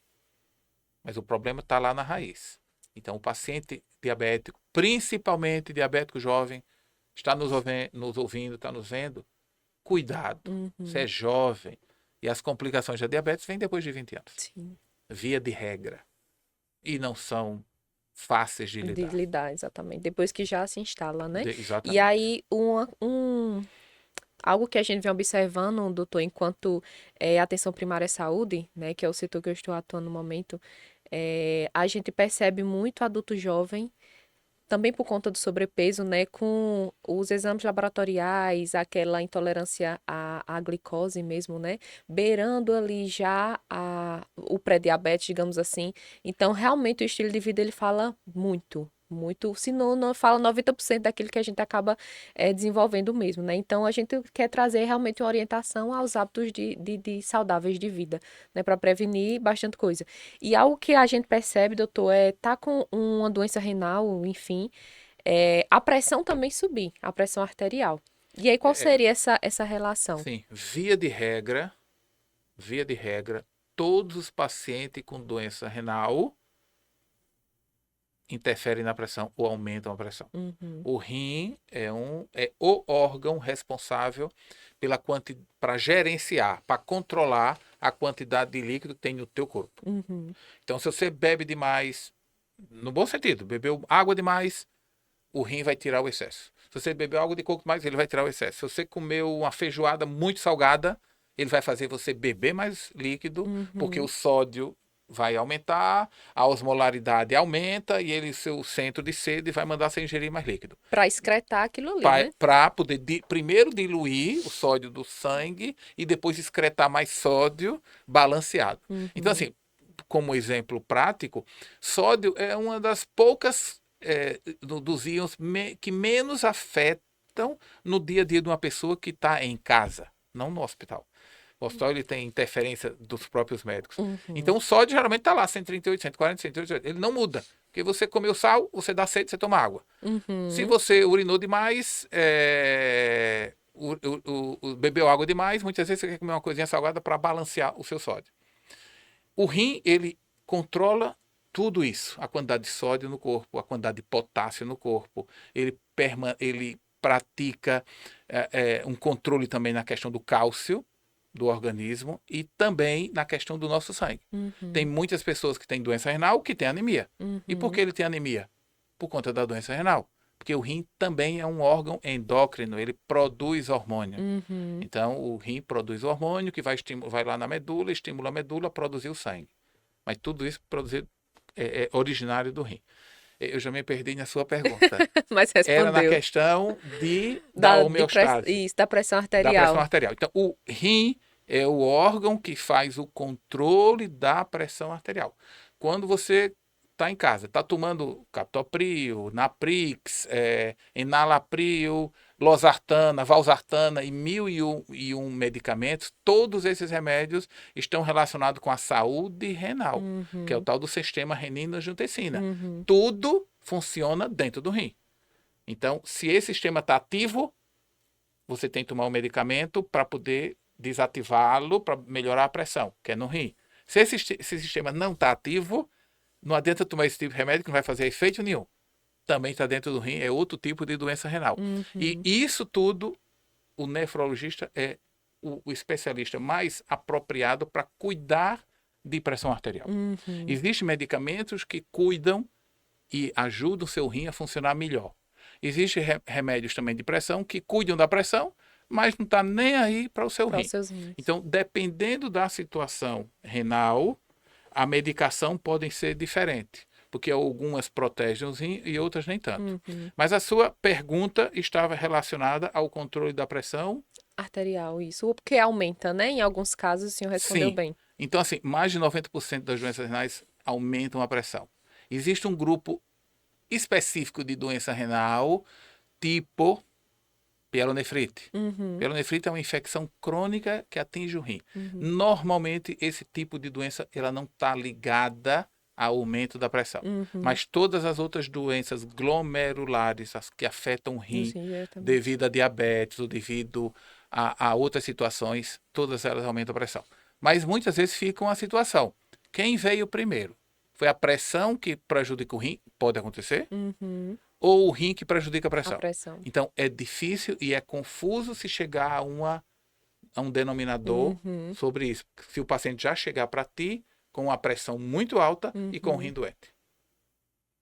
S2: Mas o problema está lá na raiz. Então, o paciente diabético, principalmente diabético jovem, está nos ouvindo, está nos vendo, cuidado. Você é jovem. E as complicações da diabetes vêm depois de 20 anos.
S1: Sim.
S2: Via de regra. E não são fáceis de lidar.
S1: De lidar, exatamente. Depois que já se instala, né?
S2: Exatamente.
S1: E aí, algo que a gente vem observando, doutor, enquanto atenção primária à saúde, né, que é o setor que eu estou atuando no momento, a gente percebe muito adulto jovem, também por conta do sobrepeso, né, com os exames laboratoriais, aquela intolerância à glicose mesmo, né, beirando ali já o pré-diabetes, digamos assim. Então, realmente, o estilo de vida, ele fala muito, se não fala 90% daquilo que a gente acaba desenvolvendo mesmo, né? Então, a gente quer trazer realmente uma orientação aos hábitos de saudáveis de vida, né? Para prevenir bastante coisa. E algo que a gente percebe, doutor, tá com uma doença renal, enfim, a pressão também subir, a pressão arterial. E aí, qual seria essa relação?
S2: Sim, via de regra, todos os pacientes com doença renal interferem na pressão ou aumentam a pressão. O rim é o órgão responsável para gerenciar, para controlar a quantidade de líquido que tem no teu corpo. Então, se você bebe demais, no bom sentido, bebeu água demais, o rim vai tirar o excesso. Se você bebeu água de coco demais, ele vai tirar o excesso. Se você comeu uma feijoada muito salgada, ele vai fazer você beber mais líquido, porque o sódio vai aumentar, a osmolaridade aumenta e ele, seu centro de sede, vai mandar você ingerir mais líquido.
S1: Para excretar aquilo ali, né?
S2: Para poder primeiro diluir o sódio do sangue e depois excretar mais sódio balanceado. Então, assim, como exemplo prático, sódio é uma das poucas dos íons que menos afetam no dia a dia de uma pessoa que está em casa, não no hospital. O hospital ele tem interferência dos próprios médicos. Então o sódio geralmente está lá, 138, 140, 138. Ele não muda. Porque você comeu sal, você dá sede, você toma água. Se você urinou demais, bebeu água demais, muitas vezes você quer comer uma coisinha salgada para balancear o seu sódio. O rim, ele controla tudo isso. A quantidade de sódio no corpo, a quantidade de potássio no corpo. Ele pratica um controle também na questão do cálcio do organismo e também na questão do nosso sangue. Tem muitas pessoas que têm doença renal que têm anemia. E por que ele tem anemia? Por conta da doença renal. Porque o rim também é um órgão endócrino, ele produz hormônio. Então, o rim produz hormônio que vai lá na medula, estimula a medula a produzir o sangue. Mas tudo isso produzido é originário do rim. Eu já me perdi na sua pergunta.
S1: Mas respondeu.
S2: Era na questão da homeostase.
S1: Isso, da pressão arterial.
S2: Da pressão arterial. Então, o rim é o órgão que faz o controle da pressão arterial. Quando você está em casa, está tomando captopril, naprix, enalapril, losartana, valsartana e 1001 medicamentos, todos esses remédios estão relacionados com a saúde renal, que é o tal do sistema renina-angiotensina. Tudo funciona dentro do rim. Então, se esse sistema está ativo, você tem que tomar um medicamento para poder desativá-lo, para melhorar a pressão, que é no rim. Se esse sistema não está ativo, não adianta tomar esse tipo de remédio que não vai fazer efeito nenhum. Também está dentro do rim, é outro tipo de doença renal. E isso tudo, o nefrologista é o especialista mais apropriado para cuidar de pressão arterial. Existem medicamentos que cuidam e ajudam o seu rim a funcionar melhor. Existem remédios também de pressão que cuidam da pressão, mas não está nem aí para o seu rim. Então, dependendo da situação renal, a medicação pode ser diferente, porque algumas protegem os rins e outras nem tanto. Mas a sua pergunta estava relacionada ao controle da pressão
S1: arterial, isso. Porque aumenta, né? Em alguns casos, o senhor respondeu bem.
S2: Então, assim, mais de 90% das doenças renais aumentam a pressão. Existe um grupo específico de doença renal, tipo pielonefrite. Pielonefrite é uma infecção crônica que atinge o rim. Normalmente, esse tipo de doença ela não está ligada ao aumento da pressão. Mas todas as outras doenças glomerulares, as que afetam o rim, devido a diabetes ou devido a outras situações, todas elas aumentam a pressão. Mas muitas vezes fica uma situação. Quem veio primeiro? Foi a pressão que prejudica o rim? Pode acontecer. Ou o rim que prejudica a pressão. Então, é difícil e é confuso se chegar a um denominador sobre isso. Se o paciente já chegar para ti com uma pressão muito alta e com o rim doente.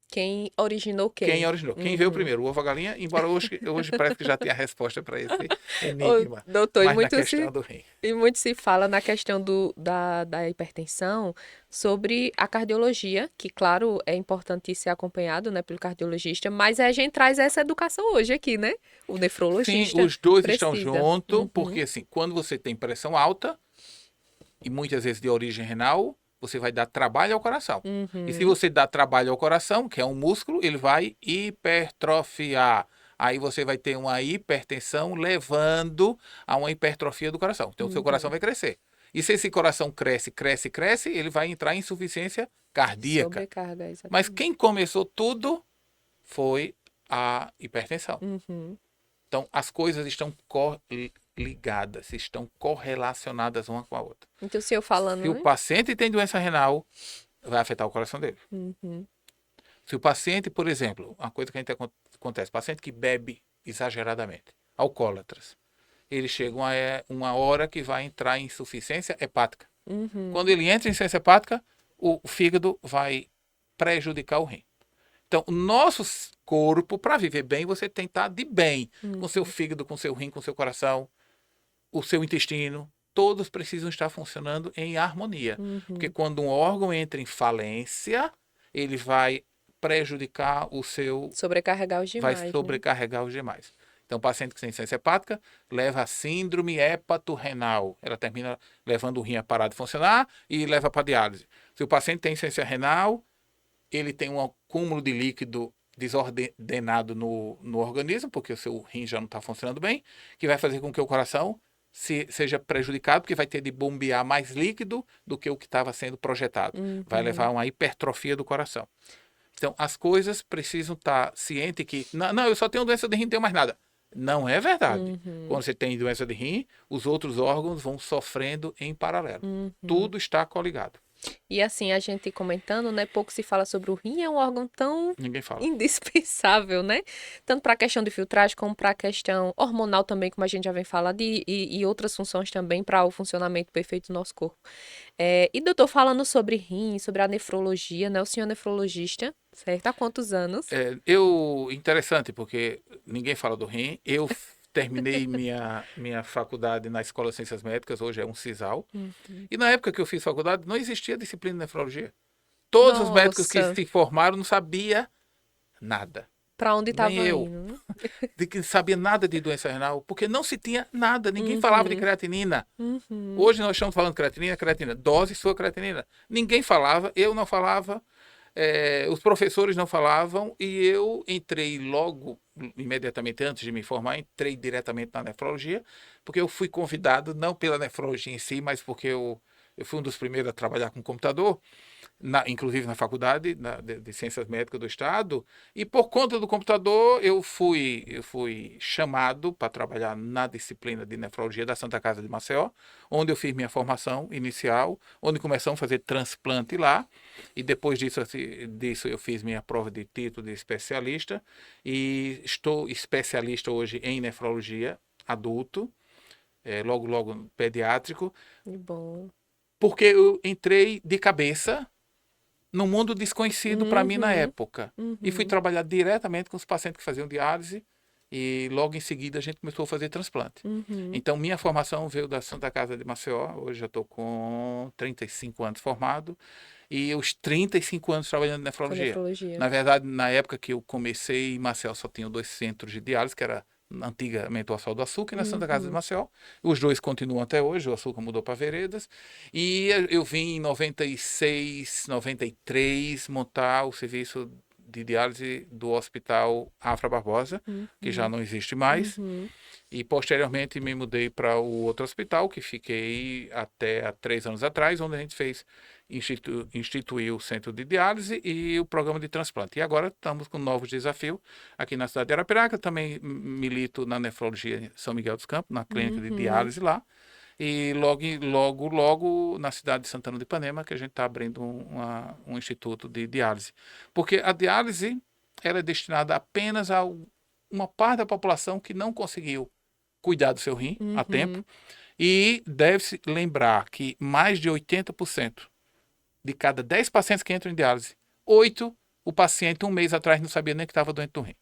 S1: Quem originou quem?
S2: Quem originou? Quem veio primeiro? O ovo ou a galinha? Embora hoje parece que já tem a resposta para esse enigma.
S1: Doutor,
S2: mas na questão do rim.
S1: E muito se fala na questão da hipertensão sobre a cardiologia, que, claro, é importante ser acompanhado, né, pelo cardiologista, mas a gente traz essa educação hoje aqui, né? O nefrologista.
S2: Sim, os dois estão juntos, porque assim, quando você tem pressão alta, e muitas vezes de origem renal, você vai dar trabalho ao coração. E se você dá trabalho ao coração, que é um músculo, ele vai hipertrofiar. Aí você vai ter uma hipertensão levando a uma hipertrofia do coração. Então, o seu coração vai crescer. E se esse coração cresce, ele vai entrar em insuficiência cardíaca.
S1: Sobrecarga, exatamente.
S2: Mas quem começou tudo foi a hipertensão. Então, as coisas estão ligadas, estão correlacionadas uma com a outra.
S1: Então, se eu falando...
S2: Se o paciente tem doença renal, vai afetar o coração dele. Se o paciente, por exemplo, uma coisa que acontece, paciente que bebe exageradamente, alcoólatras, ele chega uma hora que vai entrar em insuficiência hepática. Quando ele entra em insuficiência hepática, o fígado vai prejudicar o rim. Então, o nosso corpo, para viver bem, você tem que estar de bem com seu fígado, com seu rim, com seu coração, o seu intestino. todos precisam estar funcionando em harmonia. Porque quando um órgão entra em falência, ele vai prejudicar o seu...
S1: Sobrecarregar os
S2: vai
S1: demais, né?
S2: sobrecarregar os demais. Então, o paciente que tem insuficiência hepática leva a síndrome hepatorrenal. Ela termina levando o rim a parar de funcionar e leva para diálise. Se o paciente tem insuficiência renal, ele tem um acúmulo de líquido desordenado no organismo, porque o seu rim já não está funcionando bem, que vai fazer com que o coração seja prejudicado, porque vai ter de bombear mais líquido do que o que estava sendo projetado. Vai levar a uma hipertrofia do coração. Então, as coisas precisam estar cientes que, não, eu só tenho doença de rim, não tenho mais nada. Não é verdade. Quando você tem doença de rim, os outros órgãos vão sofrendo em paralelo. Tudo está coligado.
S1: E assim, a gente comentando, né? Pouco se fala sobre o rim, é um órgão tão
S2: Ninguém fala.
S1: indispensável, né? Tanto para a questão de filtragem, como para a questão hormonal também, como a gente já vem falando, e outras funções também para o funcionamento perfeito do nosso corpo. E doutor, falando sobre rim, sobre a nefrologia, né? O senhor é nefrologista, certo? Há quantos anos?
S2: Interessante, porque ninguém fala do rim. Eu terminei minha faculdade na Escola de Ciências Médicas, hoje é um CISAL. E na época que eu fiz faculdade, não existia disciplina de nefrologia. Todos os médicos que
S1: Nossa,
S2: se formaram não sabiam nada.
S1: para onde estava
S2: Nem eu.
S1: indo, né?
S2: De que sabia nada de doença renal, porque não se tinha nada, ninguém falava de creatinina.
S1: Uhum.
S2: Hoje nós estamos falando de creatinina, dose sua creatinina. Ninguém falava, eu não falava, os professores não falavam, e eu entrei logo, imediatamente antes de me formar, entrei diretamente na nefrologia, porque eu fui convidado, não pela nefrologia em si, mas porque eu fui um dos primeiros a trabalhar com computador, inclusive na faculdade de Ciências Médicas do Estado, e por conta do computador eu fui chamado para trabalhar na disciplina de nefrologia da Santa Casa de Maceió, onde eu fiz minha formação inicial, onde começamos a fazer transplante lá, e depois disso eu fiz minha prova de título de especialista, e estou especialista hoje em nefrologia adulto, logo pediátrico,
S1: Que bom.
S2: porque eu entrei de cabeça num mundo desconhecido para mim na época. E fui trabalhar diretamente com os pacientes que faziam diálise, e logo em seguida a gente começou a fazer transplante. Então, minha formação veio da Santa Casa de Maceió, hoje eu estou com 35 anos formado, e os 35 anos trabalhando em
S1: Com
S2: nefrologia.
S1: nefrologia.
S2: Na verdade, na época que eu comecei, em Maceió só tinha 2 centros de diálise, que era antigamente o Açude do Açúcar e na Santa Casa de Maceió. Os dois continuam até hoje, o Açúcar mudou para Veredas. E eu vim em 96, 93 montar o serviço de diálise do Hospital Afra Barbosa, que já não existe mais. E posteriormente me mudei para o outro hospital, que fiquei até há 3 anos atrás, onde a gente instituiu o centro de diálise e o programa de transplante. E agora estamos com novos desafios aqui na cidade de Arapiraca. Também milito na nefrologia em São Miguel dos Campos, na clínica de diálise lá. E logo na cidade de Santana do Ipanema, que a gente está abrindo um instituto de diálise. Porque a diálise ela é destinada apenas a uma parte da população que não conseguiu cuidar do seu rim a tempo. E deve-se lembrar que mais de 80% de cada 10 pacientes que entram em diálise, 8, o paciente um mês atrás não sabia nem que estava doente do rim.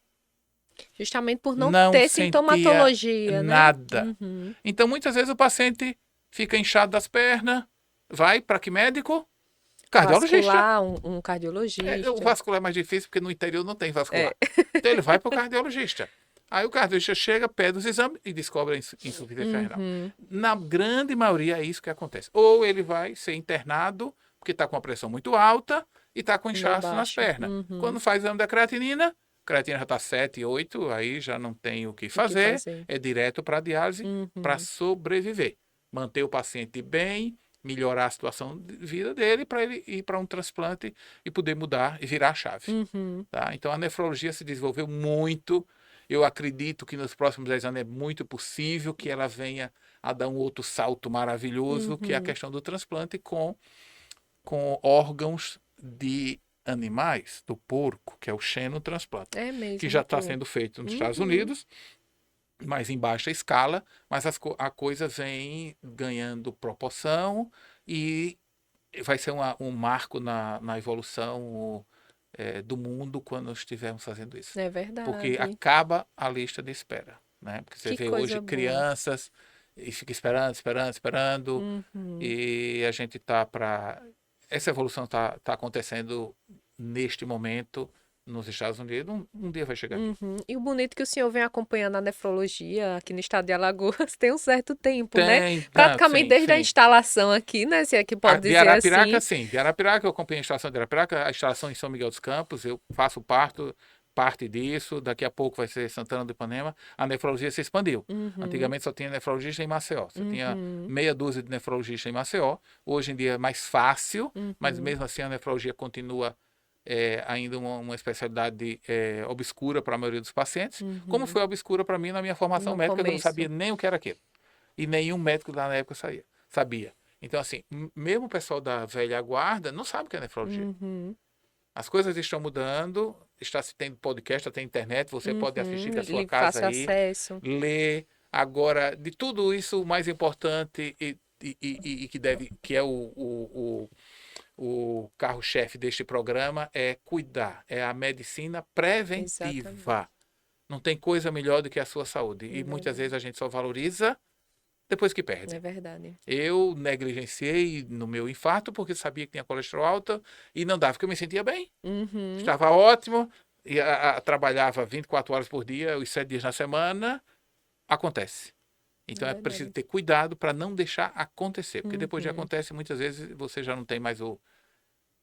S1: Justamente por não ter
S2: sentia
S1: sintomatologia, né?
S2: nada. Então, muitas vezes o paciente fica inchado das pernas, vai para que médico? Cardiologista.
S1: Vascular, um cardiologista.
S2: O vascular é mais difícil porque no interior não tem vascular. Então ele vai para o cardiologista. Aí o cardiologista chega, pede os exames e descobre a insuficiência renal. Na grande maioria é isso que acontece. Ou ele vai ser internado porque está com a pressão muito alta e está com inchaço nas pernas. Quando faz o exame da creatinina, a creatinina já está 7, 8, aí já não tem o que fazer. É direto para a diálise para sobreviver. Manter o paciente bem, melhorar a situação de vida dele para ele ir para um transplante e poder mudar e virar a chave. Tá? Então a nefrologia se desenvolveu muito. Eu acredito que nos próximos 10 anos é muito possível que ela venha a dar um outro salto maravilhoso, que é a questão do transplante com órgãos de animais, do porco, que é o xenotransplante.
S1: É mesmo.
S2: Que já está sendo feito nos Estados Unidos, mas em baixa escala, mas a coisa vem ganhando proporção e vai ser um marco na evolução do mundo quando estivermos fazendo isso.
S1: É verdade.
S2: Porque acaba a lista de espera. Né? Porque você
S1: Que
S2: vê
S1: coisa
S2: hoje
S1: boa.
S2: crianças e fica esperando,
S1: Uhum.
S2: e a gente tá para... Essa evolução tá acontecendo neste momento nos Estados Unidos, um dia vai chegar aqui.
S1: Uhum. E o bonito é que o senhor vem acompanhando a nefrologia aqui no estado de Alagoas tem um certo tempo, né?
S2: Tem, não,
S1: Praticamente
S2: sim,
S1: desde a
S2: sim.
S1: instalação aqui, né? Se é que pode
S2: De
S1: dizer
S2: Arapiraca,
S1: assim.
S2: sim. De Arapiraca, eu acompanhei a instalação de Arapiraca, a instalação em São Miguel dos Campos, eu faço parte disso. Daqui a pouco vai ser Santana do Ipanema. A nefrologia se expandiu.
S1: Uhum.
S2: Antigamente só tinha nefrologista em Maceió. Você tinha
S1: Uhum.
S2: meia dúzia de nefrologistas em Maceió. Hoje em dia é mais fácil, mas
S1: Uhum.
S2: mesmo assim a nefrologia continua ainda uma especialidade obscura para a maioria dos pacientes, como
S1: Uhum.
S2: foi obscura para mim na minha formação
S1: No
S2: médica, que eu não sabia
S1: começo.
S2: nem o que era aquilo. E nenhum médico lá na época sabia. Então, assim, mesmo o pessoal da velha guarda não sabe o que é nefrologia.
S1: Uhum.
S2: As coisas estão mudando, está se tendo podcast, tem internet, você pode assistir
S1: Uhum.
S2: da sua casa
S1: Fácil
S2: aí,
S1: acesso.
S2: ler. Agora, de tudo isso, o mais importante que é o carro-chefe deste programa é cuidar, é a medicina
S1: Exatamente.
S2: preventiva. Não tem coisa melhor do que a sua saúde.
S1: É
S2: E muitas vezes
S1: verdade.
S2: a gente só valoriza depois que
S1: É
S2: perde.
S1: verdade.
S2: Eu negligenciei no meu infarto porque sabia que tinha colesterol alto e não dava, porque eu me sentia bem.
S1: Uhum.
S2: Estava ótimo, e trabalhava 24 horas por dia, os 7 dias na semana, acontece.
S1: É
S2: Então é preciso
S1: verdade.
S2: ter cuidado para não deixar acontecer, porque depois de
S1: Uhum.
S2: acontece, muitas vezes você já não tem mais o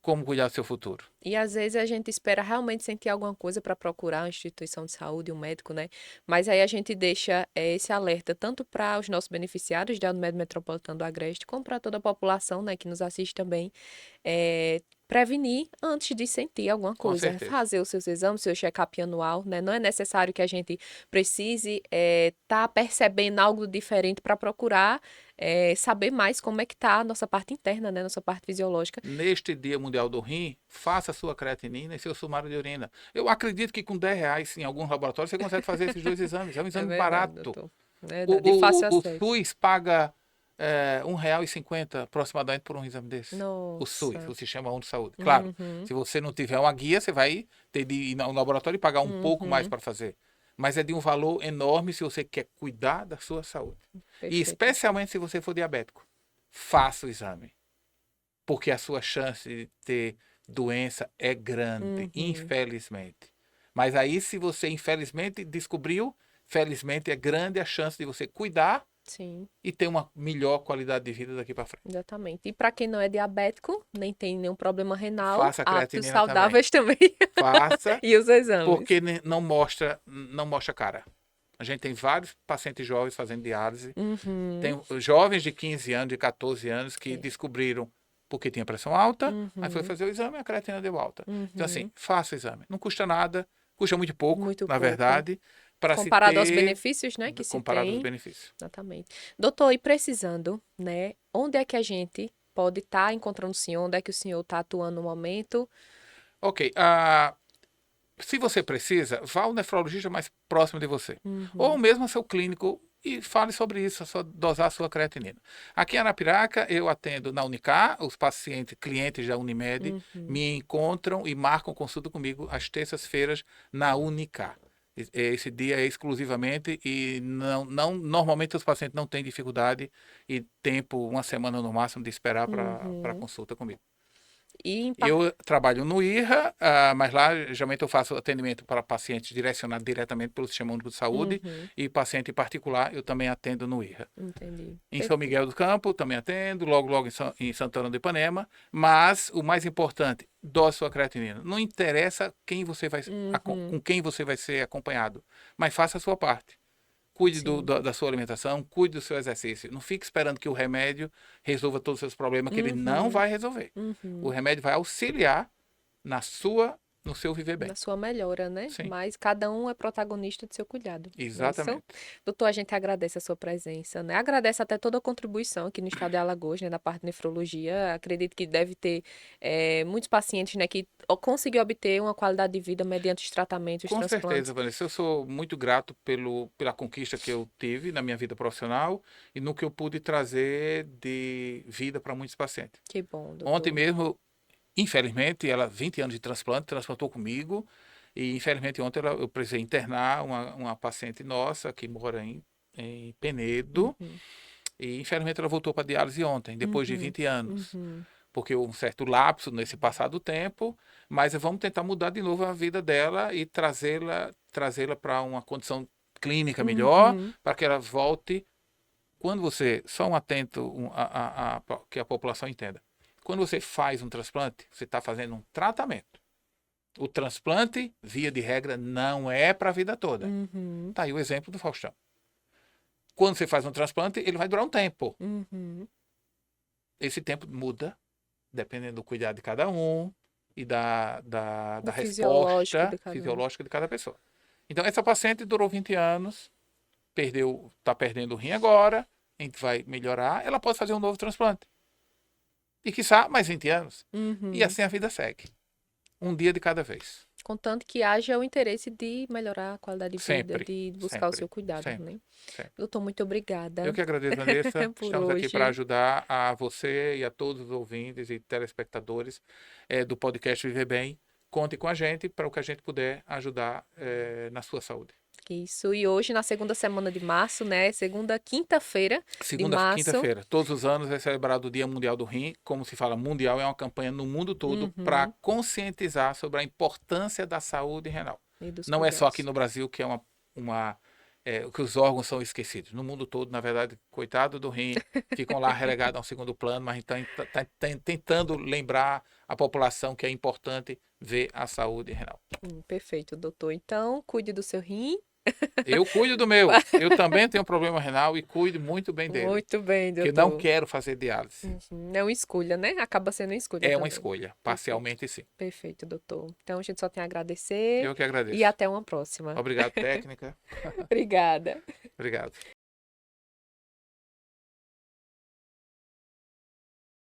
S2: como cuidar do seu futuro.
S1: E às vezes a gente espera realmente sentir alguma coisa para procurar uma instituição de saúde, um médico, né? Mas aí a gente deixa esse alerta tanto para os nossos beneficiários da Unimed Metropolitana do Agreste, como para toda a população, né, que nos assiste também, prevenir antes de sentir alguma
S2: Com
S1: coisa,
S2: certeza.
S1: fazer os seus exames, seu check-up anual, né? Não é necessário que a gente precise estar percebendo algo diferente para procurar saber mais como é que tá a nossa parte interna, né? Nossa parte fisiológica.
S2: Neste Dia Mundial do Rim, faça sua creatinina e seu sumário de urina. Eu acredito que com R$ 10 em alguns laboratórios você consegue fazer esses dois exames. É um
S1: É
S2: exame
S1: verdade,
S2: barato.
S1: doutor. É verdade. De
S2: O,
S1: fácil
S2: o, o
S1: acesso.
S2: SUS paga R$ 1,50 aproximadamente por um exame desse. O SUS,
S1: Nossa.
S2: o Sistema Único de Saúde. Claro,
S1: Uhum.
S2: se você não tiver uma guia, você vai ter de ir no laboratório e pagar um pouco mais
S1: Uhum.
S2: para fazer. Mas é de um valor enorme se você quer cuidar da sua saúde. E
S1: Perfeito.
S2: especialmente se você for diabético. Faça o exame. Porque a sua chance de ter doença é grande,
S1: Uhum.
S2: infelizmente. Mas aí, se você infelizmente descobriu, felizmente é grande a chance de você cuidar
S1: Sim,
S2: e ter uma melhor qualidade de vida daqui para frente.
S1: exatamente. E para quem não é diabético, nem tem nenhum problema renal,
S2: Faça a
S1: hábitos
S2: creatinina também.
S1: saudáveis também.
S2: Faça,
S1: E os exames.
S2: porque não mostra cara. A gente tem vários pacientes jovens fazendo diálise.
S1: Uhum.
S2: Tem jovens de 15 anos, de 14 anos que
S1: É.
S2: descobriram porque tinha pressão alta, aí foi
S1: Uhum.
S2: fazer o exame e a creatina deu alta. Então, assim,
S1: Uhum.
S2: faça o exame. Não custa nada, custa muito pouco,
S1: Muito
S2: na
S1: pouco.
S2: verdade, para se
S1: Comparado aos
S2: ter
S1: benefícios, né, que se
S2: comparado aos
S1: tem.
S2: benefícios.
S1: Exatamente. Doutor, e precisando, né? Onde é que a gente pode estar encontrando o senhor? Onde é que o senhor está atuando no momento?
S2: Ok, se você precisa, vá ao nefrologista mais próximo de você. Ou
S1: Uhum.
S2: mesmo ao seu clínico e fale sobre isso, dosar a sua creatinina. Aqui em Arapiraca, eu atendo na Unicar, os pacientes, clientes da Unimed,
S1: Uhum.
S2: me encontram e marcam consulta comigo às terças-feiras na Unicar. Esse dia é exclusivamente e normalmente os pacientes não têm dificuldade e tempo, uma semana no máximo, de esperar para
S1: Uhum.
S2: consulta comigo.
S1: E em
S2: Eu trabalho no IRRA, mas lá geralmente eu faço atendimento para pacientes direcionado diretamente pelo Sistema Único de Saúde
S1: Uhum.
S2: e paciente particular eu também atendo no IRRA.
S1: Entendi.
S2: Em São
S1: Perfeito.
S2: Miguel do Campo também atendo, logo em Santana do Ipanema, mas o mais importante, dose sua creatinina. Não interessa
S1: Uhum.
S2: com quem você vai ser acompanhado, mas faça a sua parte. Cuide
S1: Sim.
S2: da sua alimentação, cuide do seu exercício. Não fique esperando que o remédio resolva todos os seus problemas, que ele não
S1: Uhum.
S2: vai resolver. O
S1: Uhum.
S2: remédio vai auxiliar no seu viver
S1: Na
S2: bem.
S1: sua melhora, né?
S2: Sim,
S1: Mas cada um é protagonista do seu cuidado, não é isso?
S2: exatamente.
S1: Doutor, a gente agradece a sua presença, né? Agradece até toda a contribuição aqui no estado de Alagoas, né? Na parte de nefrologia. Acredito que deve ter muitos pacientes, né? Que conseguiu obter uma qualidade de vida mediante os tratamentos, os
S2: Com
S1: transplantes.
S2: certeza, Vanessa. Eu sou muito grato pela conquista que eu tive na minha vida profissional e no que eu pude trazer de vida para muitos pacientes.
S1: Que bom,
S2: Ontem
S1: doutor.
S2: mesmo, infelizmente, ela, 20 anos de transplante, transplantou comigo. E infelizmente ontem eu precisei internar uma paciente nossa que mora em em Penedo, e infelizmente ela voltou para diálise ontem, depois de 20 anos. Porque houve um certo lapso nesse passado tempo, mas vamos tentar mudar de novo a vida dela e trazê-la para uma condição clínica melhor, para que ela volte. Quando você, só um atento que a população entenda, quando você faz um transplante, você está fazendo um tratamento. O transplante, via de regra, não é para a vida toda. Tá aí o exemplo do Faustão. Quando você faz um transplante, ele vai durar um tempo. Esse tempo muda, dependendo do cuidado de cada um e da resposta fisiológica de cada pessoa. Então, essa paciente durou 20 anos, está perdendo o rim agora, a gente vai melhorar, ela pode fazer um novo transplante. E, quiçá, mais 20 anos. E assim a vida segue. Um dia de cada vez.
S1: Contanto que haja o interesse de melhorar a qualidade de vida, de buscar o seu cuidado, né? Doutor, muito obrigada.
S2: Eu que agradeço, Vanessa. Estamos aqui para ajudar a você e a todos os ouvintes e telespectadores do podcast Viver Bem. Conte com a gente para o que a gente puder ajudar na sua saúde.
S1: Isso, e hoje, na segunda semana de março, né? Segunda quinta-feira de março.
S2: Quinta-feira. Todos os anos é celebrado o Dia Mundial do Rim. Como se fala, mundial é uma campanha no mundo todo para conscientizar sobre a importância da saúde renal. Não é só aqui no Brasil que é que os órgãos são esquecidos. No mundo todo, na verdade, coitado do rim, ficam lá relegados ao segundo plano, mas então está tentando lembrar a população que é importante ver a saúde renal.
S1: Perfeito, doutor. Então, cuide do seu rim.
S2: Eu cuido do meu. Eu também tenho problema renal e cuido muito bem dele.
S1: Muito bem, doutor.
S2: Porque eu não quero fazer diálise.
S1: É uma escolha, né? Acaba sendo uma escolha.
S2: É uma escolha, parcialmente sim.
S1: Perfeito, doutor. Então a gente só tem a agradecer.
S2: Eu que agradeço.
S1: E até uma próxima.
S2: Obrigado, técnica.
S1: Obrigada.
S2: Obrigado.